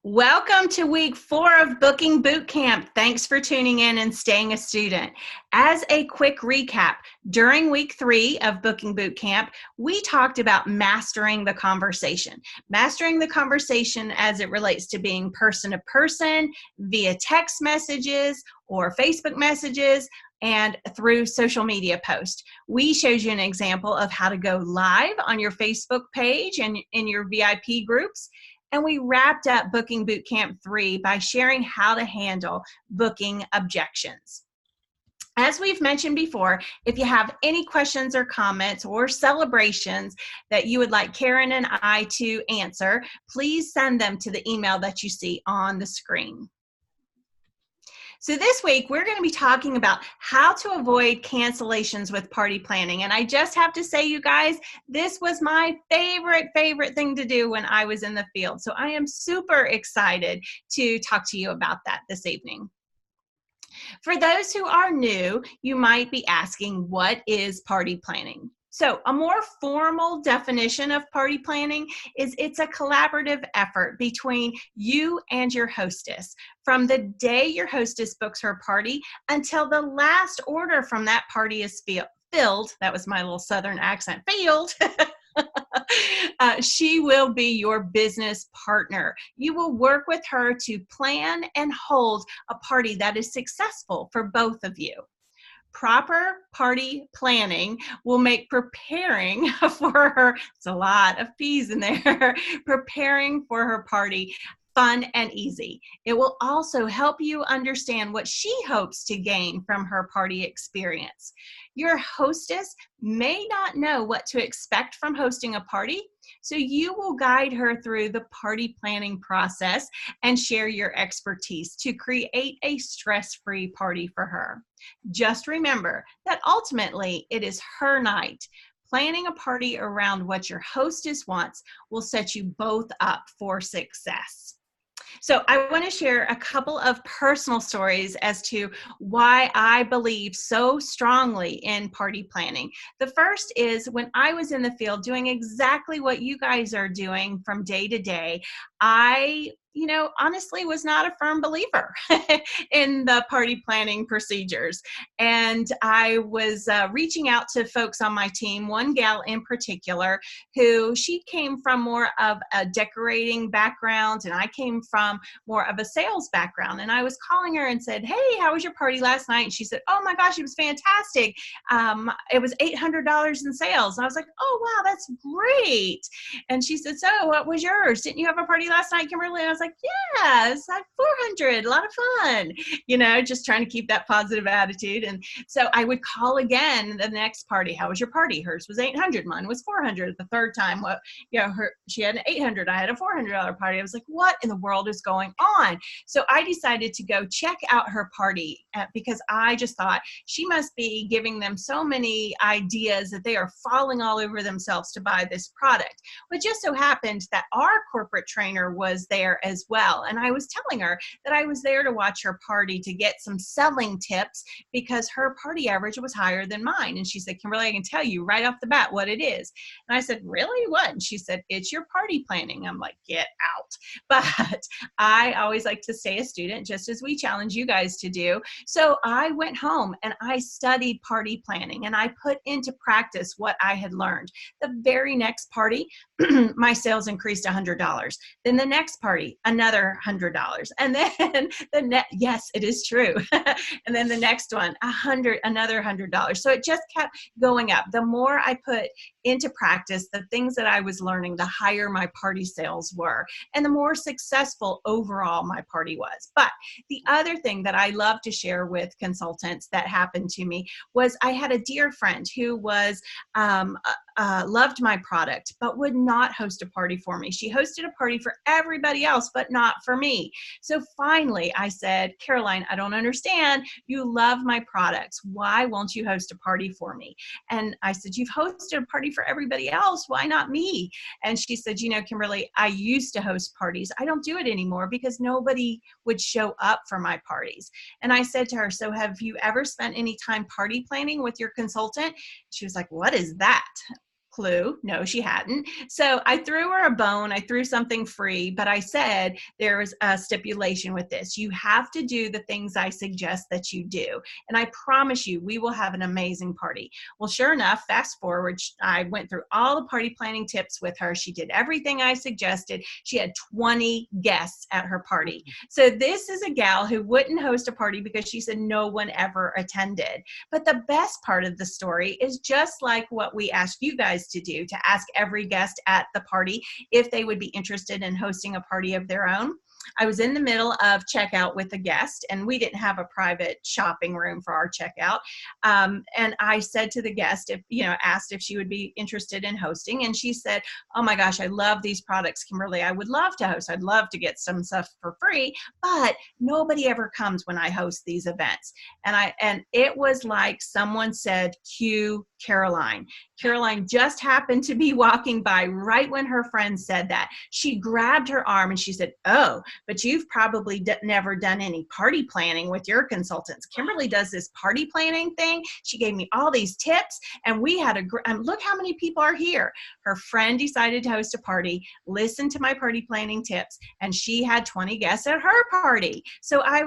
Welcome to week 4 of Booking Bootcamp. Thanks for tuning in and staying a student. As a quick recap, during week 3 of Booking Bootcamp, we talked about mastering the conversation. Mastering the conversation as it relates to being person to person, via text messages or Facebook messages, and through social media posts. We showed you an example of how to go live on your Facebook page and in your VIP groups. And we wrapped up Booking Bootcamp 3 by sharing how to handle booking objections. As we've mentioned before, if you have any questions or comments or celebrations that you would like Karen and I to answer, please send them to the email that you see on the screen. So this week, we're going to be talking about how to avoid cancellations with party planning. And I just have to say, you guys, this was my favorite thing to do when I was in the field. So I am super excited to talk to you about that this evening. For those who are new, you might be asking, what is party planning? So a more formal definition of party planning is it's a collaborative effort between you and your hostess from the day your hostess books her party until the last order from that party is filled. That was my little Southern accent, filled. She will be your business partner. You will work with her to plan and hold a party that is successful for both of you. Proper party planning will make preparing for her, it's a lot of P's in there, preparing for her party fun and easy. It will also help you understand what she hopes to gain from her party experience. Your hostess may not know what to expect from hosting a party, so you will guide her through the party planning process and share your expertise to create a stress-free party for her. Just remember that ultimately it is her night. Planning a party around what your hostess wants will set you both up for success. So I want to share a couple of personal stories as to why I believe so strongly in party planning. The first is when I was in the field doing exactly what you guys are doing from day to day, I honestly was not a firm believer in the party planning procedures. And I was reaching out to folks on my team, one gal in particular, who she came from more of a decorating background, and I came from more of a sales background. And I was calling her and said, hey, how was your party last night? And she said, oh my gosh, it was fantastic. It was $800 in sales. And I was like, oh, wow, that's great. And she said, so what was yours? Didn't you have a party last night, Kimberly? And I was like, yeah, it's like 400, a lot of fun, just trying to keep that positive attitude. And so I would call again the next party. How was your party? Hers was 800, mine was 400. The third time, she had an 800, I had a $400 party. I was like, what in the world is going on? So I decided to go check out her party because I just thought she must be giving them so many ideas that they are falling all over themselves to buy this product. But just so happened that our corporate trainer was there as well. And I was telling her that I was there to watch her party to get some selling tips because her party average was higher than mine. And she said, Kimberly, I can tell you right off the bat what it is. And I said, really? What? And she said, it's your party planning. I'm like, get out. But I always like to stay a student, just as we challenge you guys to do. So I went home and I studied party planning and I put into practice what I had learned. The very next party, my sales increased $100. Then the next party, another $100. And then yes, it is true. And then the next one, another $100. So it just kept going up. The more I put into practice the things that I was learning, the higher my party sales were, and the more successful overall my party was. But the other thing that I love to share with consultants that happened to me was I had a dear friend who was loved my product, but would not host a party for me. She hosted a party for everybody else, but not for me. So finally I said, Caroline, I don't understand. You love my products. Why won't you host a party for me? And I said, you've hosted a party for everybody else. Why not me? And she said, Kimberly, I used to host parties. I don't do it anymore because nobody would show up for my parties. And I said to her, so have you ever spent any time party planning with your consultant? She was like, what is that? Clue, no, she hadn't. So I threw her a bone. I threw something free, but I said there is a stipulation with this. You have to do the things I suggest that you do. And I promise you, we will have an amazing party. Well, sure enough, fast forward, I went through all the party planning tips with her. She did everything I suggested. She had 20 guests at her party. So this is a gal who wouldn't host a party because she said no one ever attended. But the best part of the story is just like what we asked you guys to do, to ask every guest at the party if they would be interested in hosting a party of their own. I was in the middle of checkout with a guest, and we didn't have a private shopping room for our checkout. And I said to the guest, asked if she would be interested in hosting. And she said, oh my gosh, I love these products, Kimberly. I would love to host. I'd love to get some stuff for free, but nobody ever comes when I host these events. And it was like someone said, cue Caroline. Caroline just happened to be walking by right when her friend said that. She grabbed her arm and she said, oh, but you've probably never done any party planning with your consultants. Kimberly does this party planning thing. She gave me all these tips, and we had look how many people are here. Her friend decided to host a party, listened to my party planning tips, and she had 20 guests at her party. So I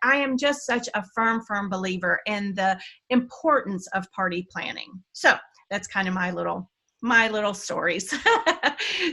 am just such a firm believer in the importance of party planning. So that's kind of my little stories.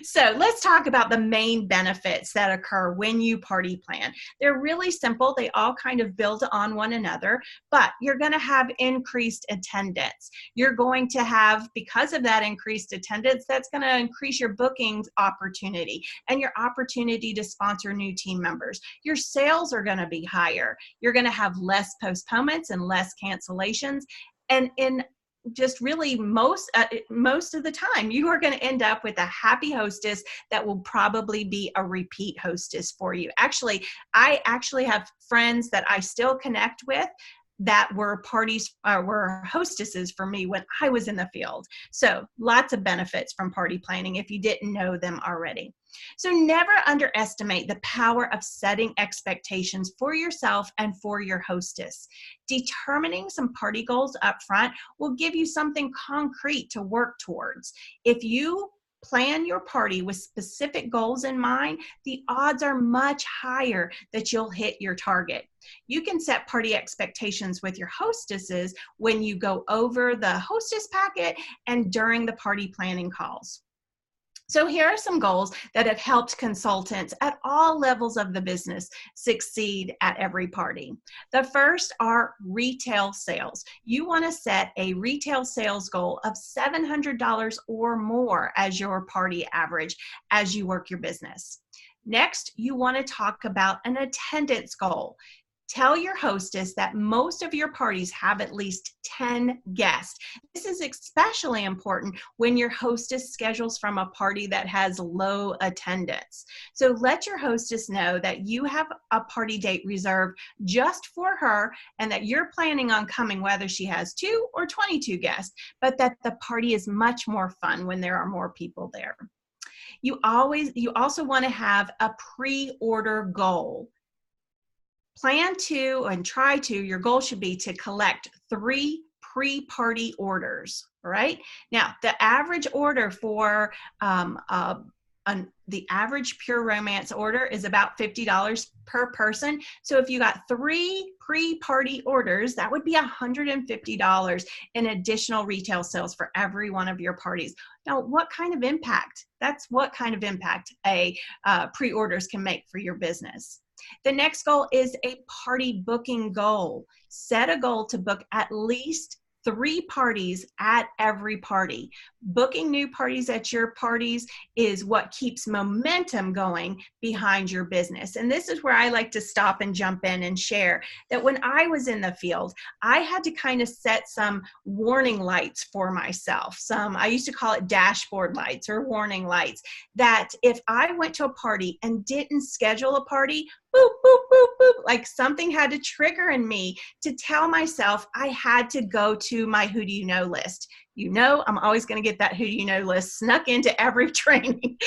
So let's talk about the main benefits that occur when you party plan. They're really simple. They all kind of build on one another, but you're going to have increased attendance. You're going to have, because of that increased attendance, that's going to increase your bookings opportunity and your opportunity to sponsor new team members. Your sales are going to be higher. You're going to have less postponements and less cancellations. And in just really most of the time, you are going to end up with a happy hostess that will probably be a repeat hostess for you. I actually have friends that I still connect with that were were hostesses for me when I was in the field. So lots of benefits from party planning if you didn't know them already. So never underestimate the power of setting expectations for yourself and for your hostess. Determining some party goals up front will give you something concrete to work towards. If you plan your party with specific goals in mind, the odds are much higher that you'll hit your target. You can set party expectations with your hostesses when you go over the hostess packet and during the party planning calls. So here are some goals that have helped consultants at all levels of the business succeed at every party. The first are retail sales. You want to set a retail sales goal of $700 or more as your party average as you work your business. Next, you want to talk about an attendance goal. Tell your hostess that most of your parties have at least 10 guests. This is especially important when your hostess schedules from a party that has low attendance. So let your hostess know that you have a party date reserved just for her and that you're planning on coming whether she has 2 or 22 guests, but that the party is much more fun when there are more people there. You also want to have a pre-order goal. Plan to and try to, your goal should be to collect 3 pre-party orders, all right? Now, the average order for the average Pure Romance order is about $50 per person. So if you got 3 pre-party orders, that would be $150 in additional retail sales for every one of your parties. Now, what kind of impact? That's what kind of impact a pre-orders can make for your business. The next goal is a party booking goal. Set a goal to book at least 3 parties at every party. Booking new parties at your parties is what keeps momentum going behind your business. And this is where I like to stop and jump in and share that when I was in the field, I had to kind of set some warning lights for myself. I used to call it dashboard lights or warning lights, that if I went to a party and didn't schedule a party, boop, boop, boop, boop, like something had to trigger in me to tell myself I had to go to my who do you know list. You know, I'm always going to get that who do you know list snuck into every training.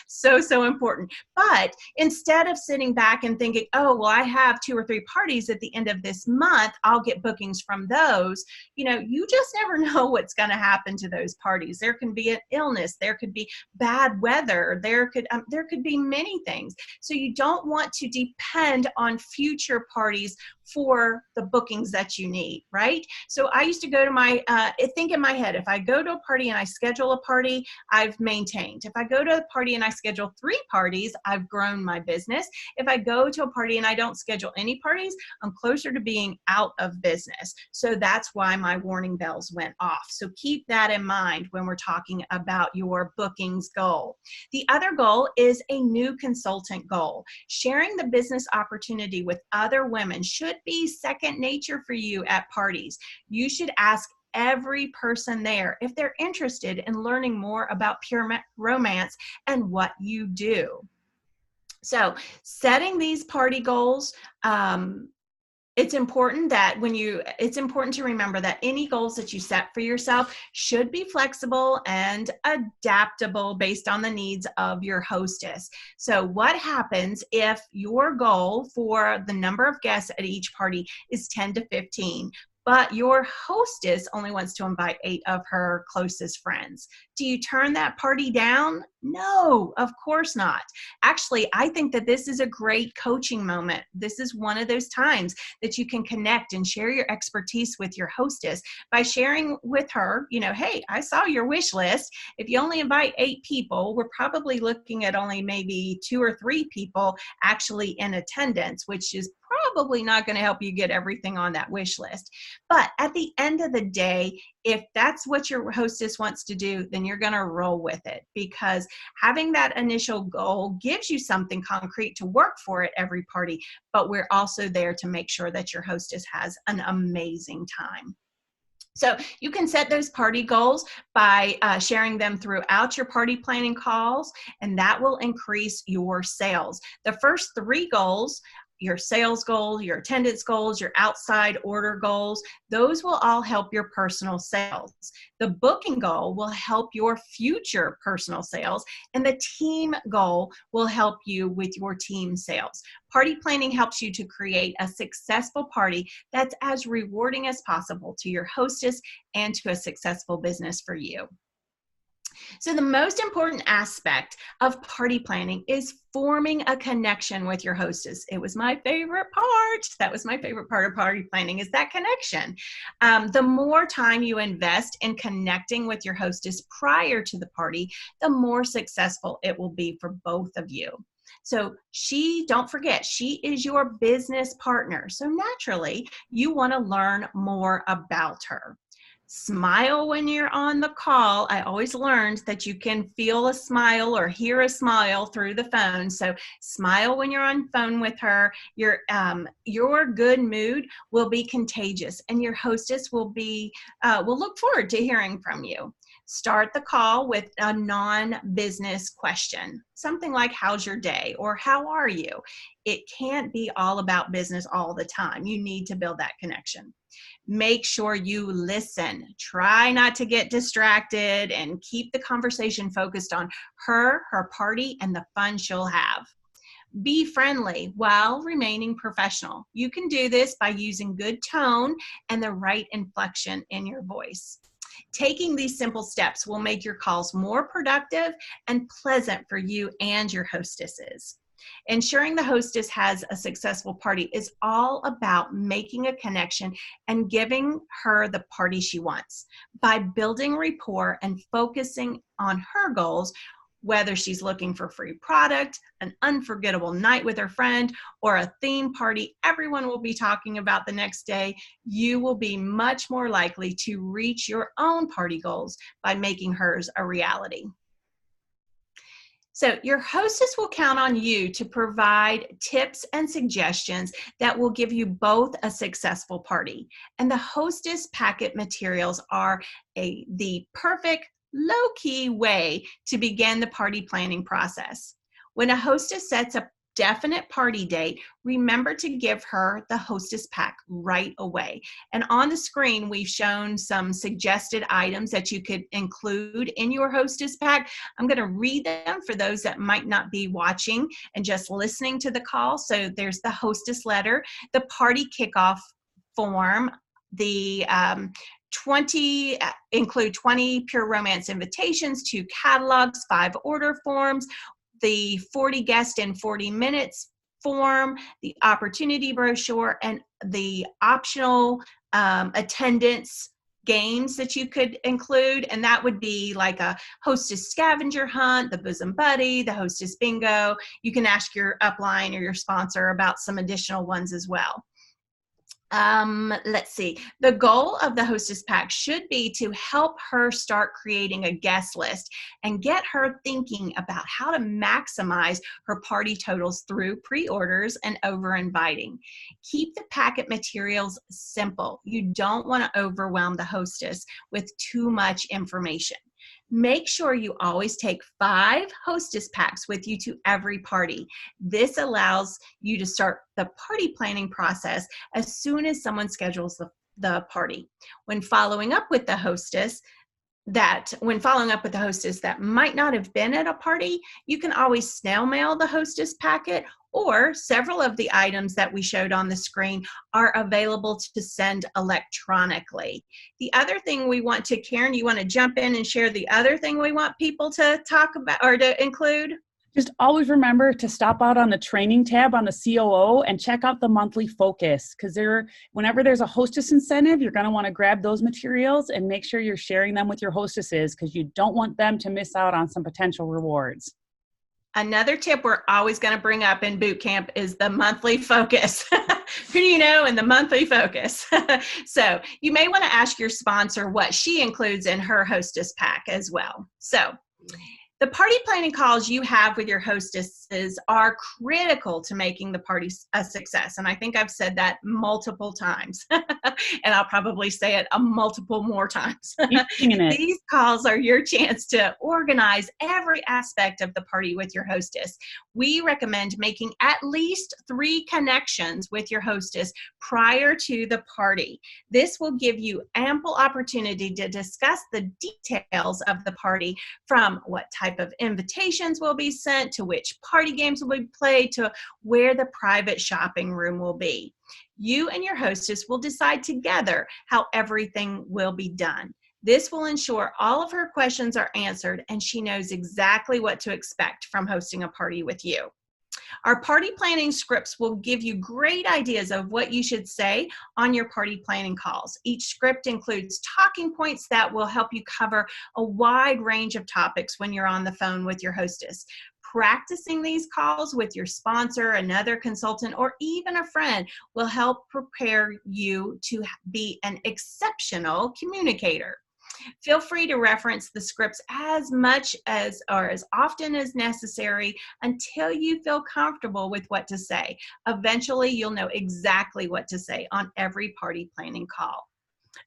So important. But instead of sitting back and thinking, oh, well, I have 2 or 3 parties at the end of this month, I'll get bookings from those. You know, you just never know what's going to happen to those parties. There can be an illness, there could be bad weather, there could be many things. So you don't want to depend on future parties for the bookings that you need, right? So I used to go to my, think in my head, if I go to a party and I schedule a party, I've maintained. If I go to a party and I schedule 3 parties, I've grown my business. If I go to a party and I don't schedule any parties, I'm closer to being out of business. So that's why my warning bells went off. So keep that in mind when we're talking about your bookings goal. The other goal is a new consultant goal. Sharing the business opportunity with other women should be second nature for you at parties. You should ask every person there if they're interested in learning more about pure romance and what you do. So setting these party goals, it's important to remember that any goals that you set for yourself should be flexible and adaptable based on the needs of your hostess. So what happens if your goal for the number of guests at each party is 10 to 15? But your hostess only wants to invite 8 of her closest friends. Do you turn that party down? No, of course not. Actually, I think that this is a great coaching moment. This is one of those times that you can connect and share your expertise with your hostess by sharing with her, you know, hey, I saw your wish list. If you only invite 8 people, we're probably looking at only maybe 2 or 3 people actually in attendance, which is probably not going to help you get everything on that wish list. But at the end of the day, if that's what your hostess wants to do, then you're going to roll with it, because having that initial goal gives you something concrete to work for at every party. But we're also there to make sure that your hostess has an amazing time. So you can set those party goals by sharing them throughout your party planning calls, and that will increase your sales. The first 3 goals, your sales goal, your attendance goals, your outside order goals, those will all help your personal sales. The booking goal will help your future personal sales, and the team goal will help you with your team sales. Party planning helps you to create a successful party that's as rewarding as possible to your hostess and to a successful business for you. So the most important aspect of party planning is forming a connection with your hostess. It was my favorite part. That was my favorite part of party planning, is that connection. The more time you invest in connecting with your hostess prior to the party, the more successful it will be for both of you. So don't forget, she is your business partner. So naturally, you want to learn more about her. Smile when you're on the call. I always learned that you can feel a smile or hear a smile through the phone. So smile when you're on phone with her. Your good mood will be contagious, and your hostess will look forward to hearing from you. Start the call with a non-business question, something like, how's your day? Or how are you? It can't be all about business all the time. You need to build that connection. Make sure you listen. Try not to get distracted, and keep the conversation focused on her party, and the fun she'll have. Be friendly while remaining professional. You can do this by using good tone and the right inflection in your voice. Taking these simple steps will make your calls more productive and pleasant for you and your hostesses. Ensuring the hostess has a successful party is all about making a connection and giving her the party she wants. By building rapport and focusing on her goals, whether she's looking for free product, an unforgettable night with her friend, or a theme party everyone will be talking about the next day, you will be much more likely to reach your own party goals by making hers a reality. So your hostess will count on you to provide tips and suggestions that will give you both a successful party. And the hostess packet materials are the perfect low-key way to begin the party planning process. When a hostess sets a definite party date, remember to give her the hostess pack right away. And on the screen, we've shown some suggested items that you could include in your hostess pack. I'm going to read them for those that might not be watching and just listening to the call. So there's the hostess letter, the party kickoff form, the 20 include 20 pure romance invitations, 2 catalogs, 5 order forms, the 40 guests in 40 minutes form, the opportunity brochure, and the optional attendance games that you could include. And that would be like a hostess scavenger hunt, the bosom buddy, the hostess bingo. You can ask your upline or your sponsor about some additional ones as well. Let's see. The goal of the hostess pack should be to help her start creating a guest list and get her thinking about how to maximize her party totals through pre-orders and over-inviting. Keep the packet materials simple. You don't want to overwhelm the hostess with too much information. Make sure you always take 5 hostess packs with you to every party. This allows you to start the party planning process as soon as someone schedules the party. When following up with the hostess that might not have been at a party, you can always snail mail the hostess packet, or several of the items that we showed on the screen are available to send electronically. The other thing we want to, Karen, you want to jump in and share the other thing we want people to talk about or to include? Just always remember to stop out on the training tab on the COO and check out the monthly focus, because whenever there's a hostess incentive, you're going to want to grab those materials and make sure you're sharing them with your hostesses, because you don't want them to miss out on some potential rewards. Another tip we're always going to bring up in boot camp is the monthly focus. Who do you know in the monthly focus? So you may want to ask your sponsor what she includes in her hostess pack as well. So the party planning calls you have with your hostesses are critical to making the party a success. And I think I've said that multiple times, and I'll probably say it multiple more times. These calls are your chance to organize every aspect of the party with your hostess. We recommend making at least 3 connections with your hostess prior to the party. This will give you ample opportunity to discuss the details of the party, from what type of invitations will be sent, to which party games will be played, to where the private shopping room will be. You and your hostess will decide together how everything will be done. This will ensure all of her questions are answered and she knows exactly what to expect from hosting a party with you. Our party planning scripts will give you great ideas of what you should say on your party planning calls. Each script includes talking points that will help you cover a wide range of topics when you're on the phone with your hostess. Practicing these calls with your sponsor, another consultant, or even a friend will help prepare you to be an exceptional communicator. Feel free to reference the scripts as much as or as often as necessary until you feel comfortable with what to say. Eventually, you'll know exactly what to say on every party planning call.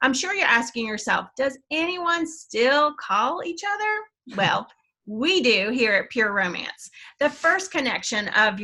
I'm sure you're asking yourself, does anyone still call each other? Well, we do here at Pure Romance. The first connection of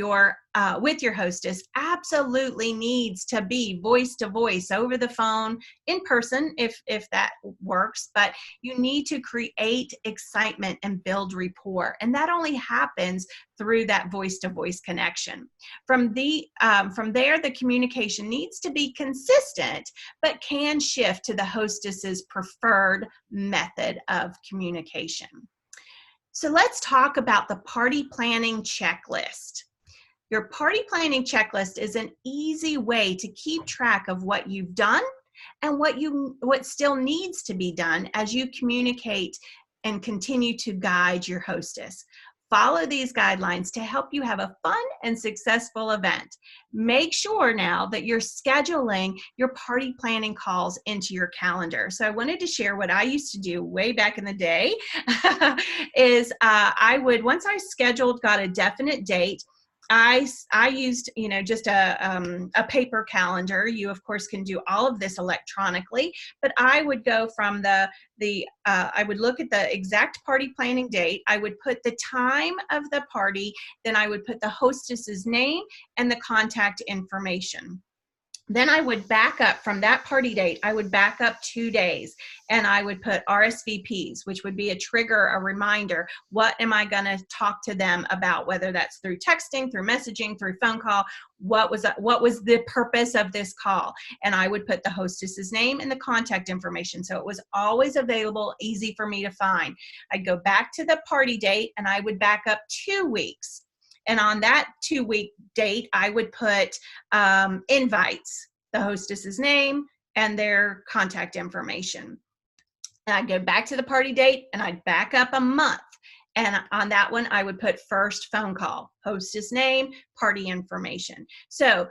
with your hostess absolutely needs to be voice to voice, over the phone, in person if that works, but you need to create excitement and build rapport, and that only happens through that voice to voice connection. From there, the communication needs to be consistent, but can shift to the hostess's preferred method of communication. So let's talk about the party planning checklist. Your party planning checklist is an easy way to keep track of what you've done and what still needs to be done as you communicate and continue to guide your hostess. Follow these guidelines to help you have a fun and successful event. Make sure now that you're scheduling your party planning calls into your calendar. So I wanted to share what I used to do way back in the day is I would, once I got a definite date, I used, just a paper calendar. You of course can do all of this electronically, but I would go from I would look at the exact party planning date. I would put the time of the party, then I would put the hostess's name and the contact information. Then I would back up from that party date. I would back up 2 days and I would put RSVPs, which would be a trigger, a reminder. What am I going to talk to them about? Whether that's through texting, through messaging, through phone call. What was the purpose of this call? And I would put the hostess's name and the contact information. So it was always available, easy for me to find. I'd go back to the party date and I would back up 2 weeks. And on that 2-week date, I would put invites, the hostess's name and their contact information. And I'd go back to the party date and I'd back up a month. And on that one, I would put first phone call, hostess name, party information. So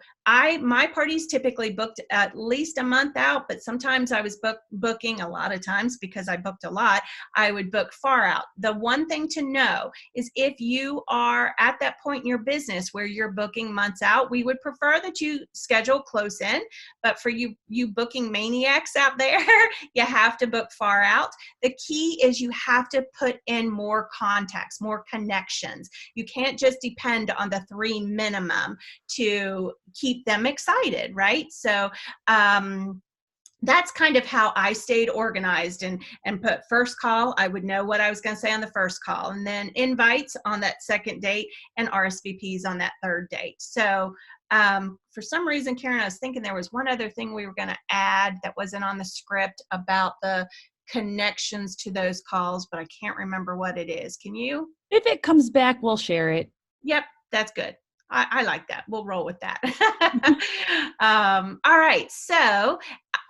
my parties typically booked at least a month out, but sometimes I was booking a lot of times because I booked a lot. I would book far out. The one thing to know is if you are at that point in your business where you're booking months out, we would prefer that you schedule close in. But for you booking maniacs out there, you have to book far out. The key is you have to put in more contacts, more connections. You can't just depend on the 3 minimum to keep them excited, right? So that's kind of how I stayed organized and put first call. I would know what I was going to say on the first call, and then invites on that second date and RSVPs on that third date. So for some reason, Karen, I was thinking there was one other thing we were going to add that wasn't on the script about the connections to those calls, but I can't remember what it is. Can you? If it comes back, we'll share it. Yep, that's good. I like that. We'll roll with that. All right. So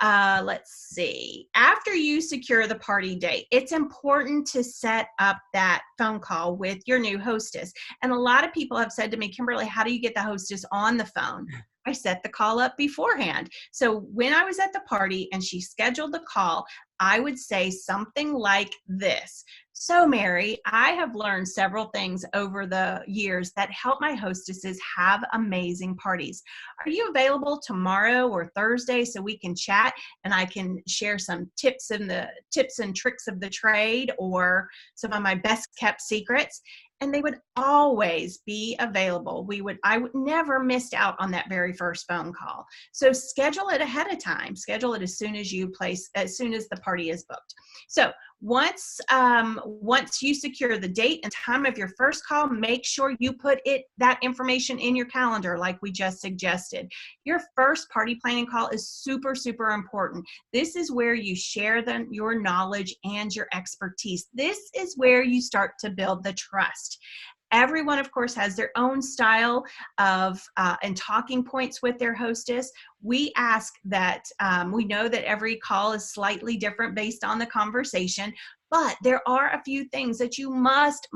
let's see. After you secure the party date, it's important to set up that phone call with your new hostess. And a lot of people have said to me, Kimberly, how do you get the hostess on the phone? I set the call up beforehand. So when I was at the party and she scheduled the call, I would say something like this. So, Mary, I have learned several things over the years that help my hostesses have amazing parties. Are you available tomorrow or Thursday so we can chat and I can share some tips and tricks of the trade or some of my best kept secrets? And they would always be available. I would never missed out on that very first phone call. So schedule it ahead of time. Schedule it as soon as the party is booked. So once you secure the date and time of your first call, make sure you put that information in your calendar like we just suggested. Your first party planning call is super, super important. This is where you share your knowledge and your expertise. This is where you start to build the trust. Everyone, of course, has their own style of and talking points with their hostess. We ask that we know that every call is slightly different based on the conversation, but there are a few things that you must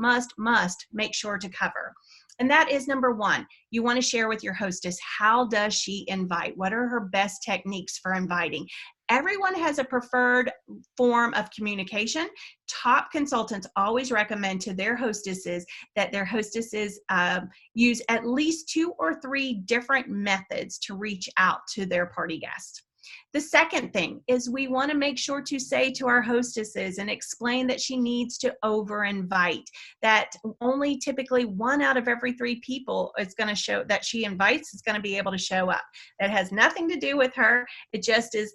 make sure to cover. And that is number one, you want to share with your hostess, how does she invite? What are her best techniques for inviting? Everyone has a preferred form of communication. Top consultants always recommend to their hostesses that their hostesses use at least 2 or 3 different methods to reach out to their party guests. The second thing is we want to make sure to say to our hostesses and explain that she needs to over-invite, that only typically 1 out of every 3 people is going to show that she invites is going to be able to show up. That has nothing to do with her. It just is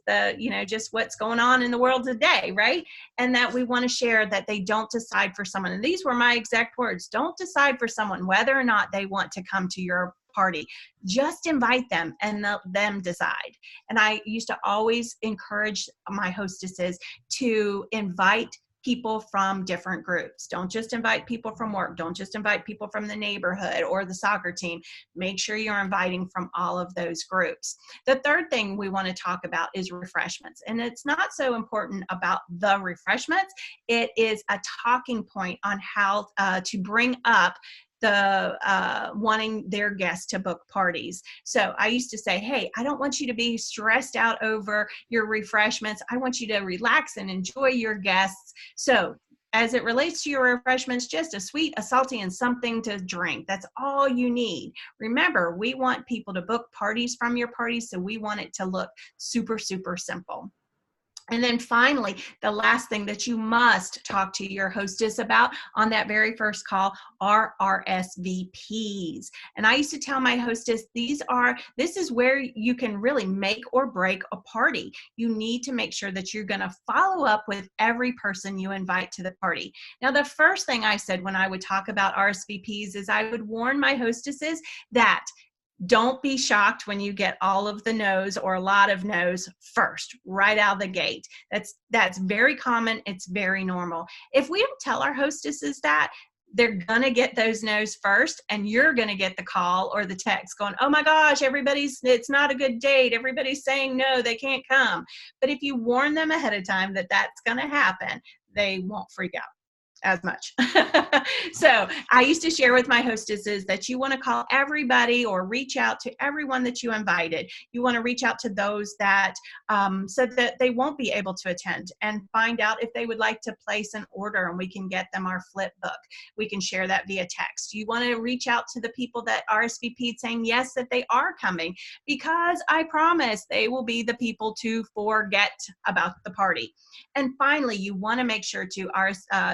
just what's going on in the world today, right? And that we want to share that they don't decide for someone. And these were my exact words. Don't decide for someone whether or not they want to come to your party. Just invite them and let them decide. And I used to always encourage my hostesses to invite people from different groups. Don't just invite people from work. Don't just invite people from the neighborhood or the soccer team. Make sure you're inviting from all of those groups. The third thing we want to talk about is refreshments. And it's not so important about the refreshments. It is a talking point on how to bring up the wanting their guests to book parties. So I used to say, hey, I don't want you to be stressed out over your refreshments. I want you to relax and enjoy your guests. So as it relates to your refreshments, just a sweet, a salty, and something to drink. That's all you need. Remember, we want people to book parties from your parties, so we want it to look super, super simple. And then finally, the last thing that you must talk to your hostess about on that very first call are RSVPs. And I used to tell my hostess, this is where you can really make or break a party. You need to make sure that you're going to follow up with every person you invite to the party. Now, the first thing I said when I would talk about RSVPs is I would warn my hostesses that don't be shocked when you get all of the no's or a lot of no's first, right out of the gate. That's very common. It's very normal. If we don't tell our hostesses that, they're going to get those no's first, and you're going to get the call or the text going, oh my gosh, it's not a good date. Everybody's saying no, they can't come. But if you warn them ahead of time that that's going to happen, they won't freak out as much. So I used to share with my hostesses that you want to call everybody or reach out to everyone that you invited. You want to reach out to those that so that they won't be able to attend, and find out if they would like to place an order, and we can get them our flip book. We can share that via text. You want to reach out to the people that RSVP'd saying yes, that they are coming, because I promise they will be the people to forget about the party. And finally, you want to make sure to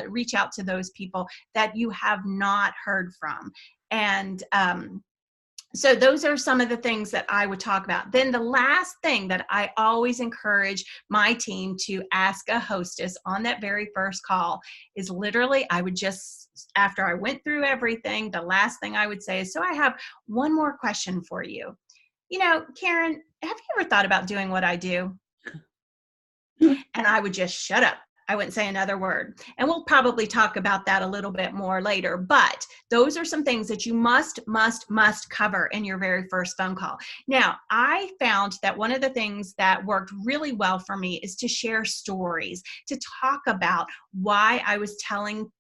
reach out to those people that you have not heard from. And so those are some of the things that I would talk about. Then the last thing that I always encourage my team to ask a hostess on that very first call is literally, I would just, after I went through everything, the last thing I would say is, so I have one more question for you. You know, Karen, have you ever thought about doing what I do? And I would just shut up. I wouldn't say another word. And we'll probably talk about that a little bit more later. But those are some things that you must cover in your very first phone call. Now, I found that one of the things that worked really well for me is to share stories, to talk about why I was telling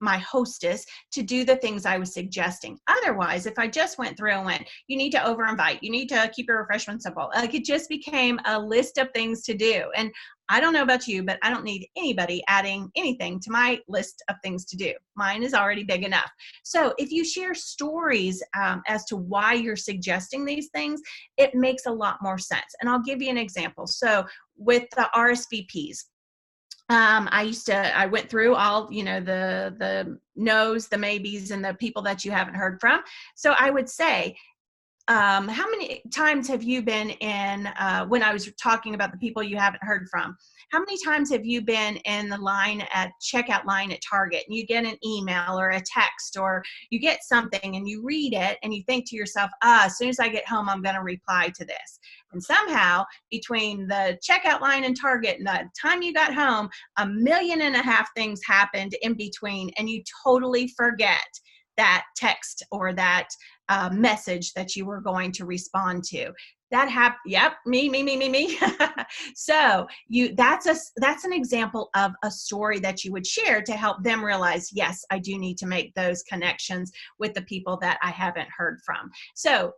my hostess to do the things I was suggesting. Otherwise, if I just went through and went, you need to over-invite, you need to keep your refreshments simple, like it just became a list of things to do. And I don't know about you, but I don't need anybody adding anything to my list of things to do. Mine is already big enough. So if you share stories as to why you're suggesting these things, it makes a lot more sense. And I'll give you an example. So with the RSVPs, I went through all, the no's, the maybes, and the people that you haven't heard from. So I would say, how many times have you been in, when I was talking about the people you haven't heard from, how many times have you been in the checkout line at Target, and you get an email or a text, or you get something and you read it and you think to yourself, as soon as I get home, I'm going to reply to this. And somehow between the checkout line and Target and the time you got home, 1.5 million things happened in between, and you totally forget that text or that message that you were going to respond to. That happened. Yep, me. So that's an example of a story that you would share to help them realize, yes, I do need to make those connections with the people that I haven't heard from. So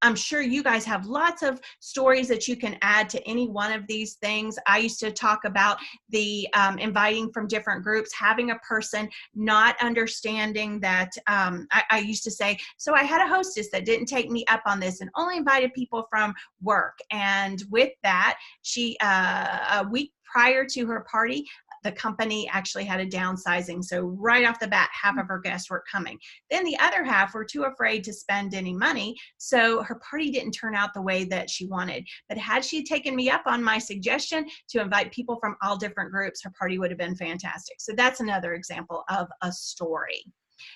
I'm sure you guys have lots of stories that you can add to any one of these things. I used to talk about the inviting from different groups, having a person not understanding that. I used to say, so I had a hostess that didn't take me up on this and only invited people from work. And with that, she, a week prior to her party, the company actually had a downsizing. So right off the bat, half of her guests were coming. Then the other half were too afraid to spend any money. So her party didn't turn out the way that she wanted. But had she taken me up on my suggestion to invite people from all different groups, her party would have been fantastic. So that's another example of a story.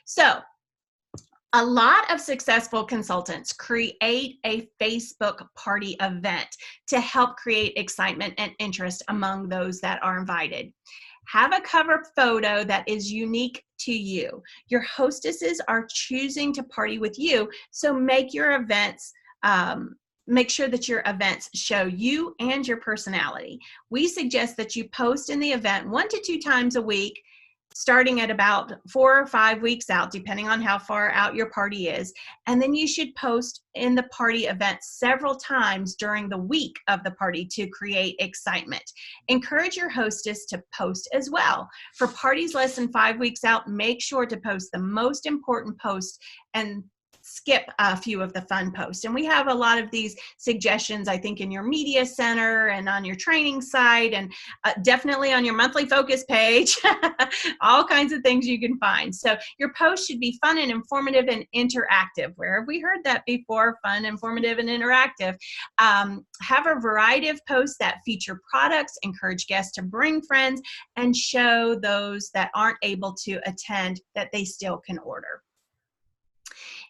So a lot of successful consultants create a Facebook party event to help create excitement and interest among those that are invited. Have a cover photo that is unique to you. Your hostesses are choosing to party with you, so make your events make sure that your events show you and your personality. We suggest that you post in the event 1 to 2 times a week, starting at about 4 or 5 weeks out, depending on how far out your party is. And then you should post in the party event several times during the week of the party to create excitement. Encourage your hostess to post as well. For parties less than 5 weeks out, make sure to post the most important posts and skip a few of the fun posts. And we have a lot of these suggestions, I think, in your media center and on your training site, and definitely on your monthly focus page. All kinds of things you can find. So your post should be fun and informative and interactive. Where have we heard that before? Fun, informative, and interactive. Have a variety of posts that feature products, encourage guests to bring friends, and show those that aren't able to attend that they still can order.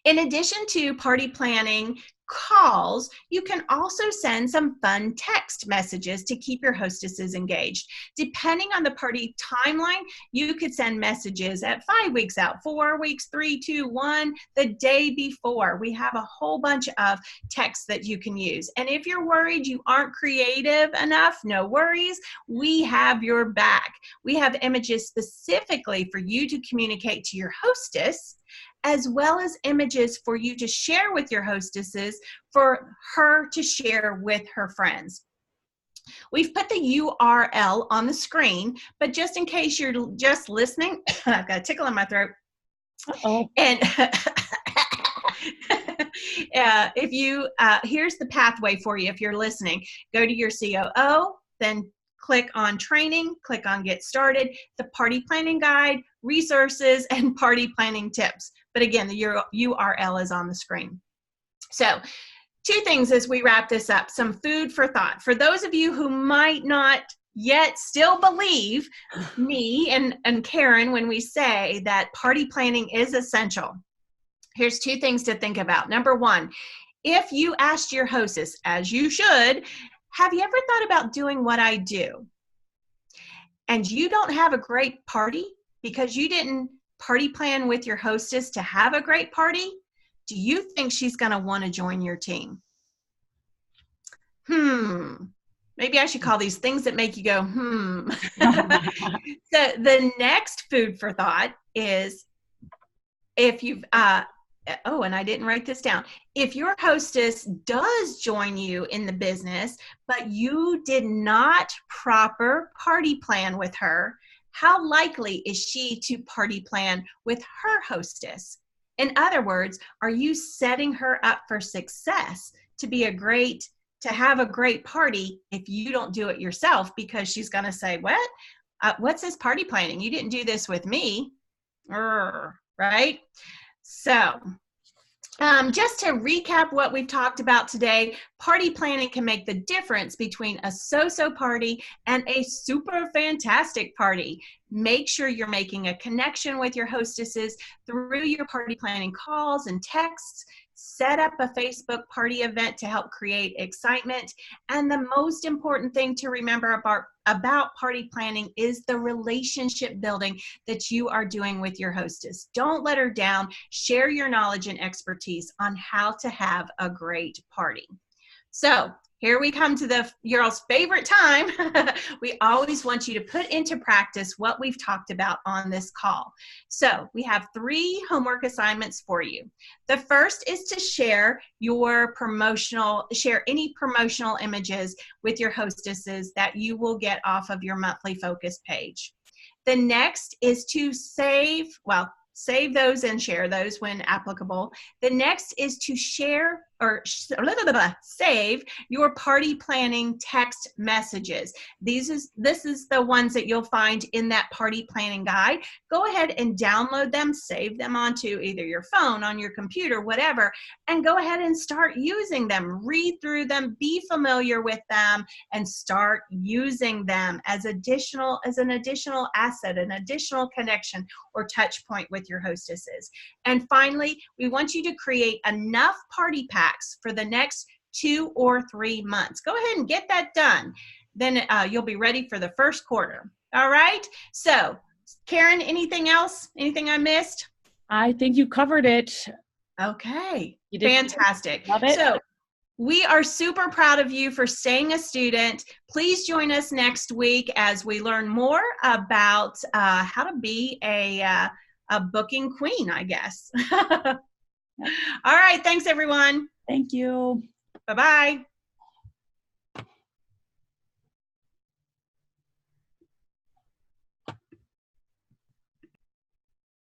In addition to party planning calls, you can also send some fun text messages to keep your hostesses engaged. Depending on the party timeline, you could send messages at 5 weeks out, 4 weeks, 3, 2, 1, the day before. We have a whole bunch of texts that you can use. And if you're worried you aren't creative enough, no worries. We have your back. We have images specifically for you to communicate to your hostess, as well as images for you to share with your hostesses for her to share with her friends. We've put the URL on the screen, but just in case you're just listening, I've got a tickle in my throat. Uh-oh. And if you, here's the pathway for you if you're listening. Go to your COO, then click on training, click on get started, the party planning guide, resources, and party planning tips. But again, the URL is on the screen. So 2 things as we wrap this up, some food for thought. For those of you who might not yet still believe me and Karen when we say that party planning is essential, here's 2 things to think about. Number 1, if you asked your hostess, as you should, have you ever thought about doing what I do? And you don't have a great party because you didn't party plan with your hostess to have a great party? Do you think she's going to want to join your team? Maybe I should call these things that make you go, So the next food for thought is if you've, oh, and I didn't write this down. If your hostess does join you in the business, but you did not proper party plan with her, how likely is she to party plan with her hostess? In other words, are you setting her up for success to have a great party if you don't do it yourself? Because she's going to say, what? What's this party planning? You didn't do this with me. Right? So just to recap what we've talked about today, party planning can make the difference between a so-so party and a super fantastic party. Make sure you're making a connection with your hostesses through your party planning calls and texts. Set up a Facebook party event to help create excitement. And the most important thing to remember about party planning is the relationship building that you are doing with your hostess. Don't let her down. Share your knowledge and expertise on how to have a great party. So here we come to your all's favorite time. We always want you to put into practice what we've talked about on this call. So we have 3 homework assignments for you. The first is to share any promotional images with your hostesses that you will get off of your monthly focus page. The next is to save those and share those when applicable. The next is to share or save your party planning text messages. This is the ones that you'll find in that party planning guide. Go ahead and download them, save them onto either your phone, on your computer, whatever, and go ahead and start using them. Read through them, be familiar with them, and start using them as an additional asset, an additional connection or touch point with your hostesses. And finally, we want you to create enough party packs for the next 2 or 3 months. Go ahead and get that done. Then you'll be ready for the first quarter. All right. So Karen, anything else? Anything I missed? I think you covered it. Okay. You did. Fantastic. Love it. So We are super proud of you for staying a student. Please join us next week as we learn more about how to be a booking queen, I guess. All right. Thanks, everyone. Thank you. Bye-bye.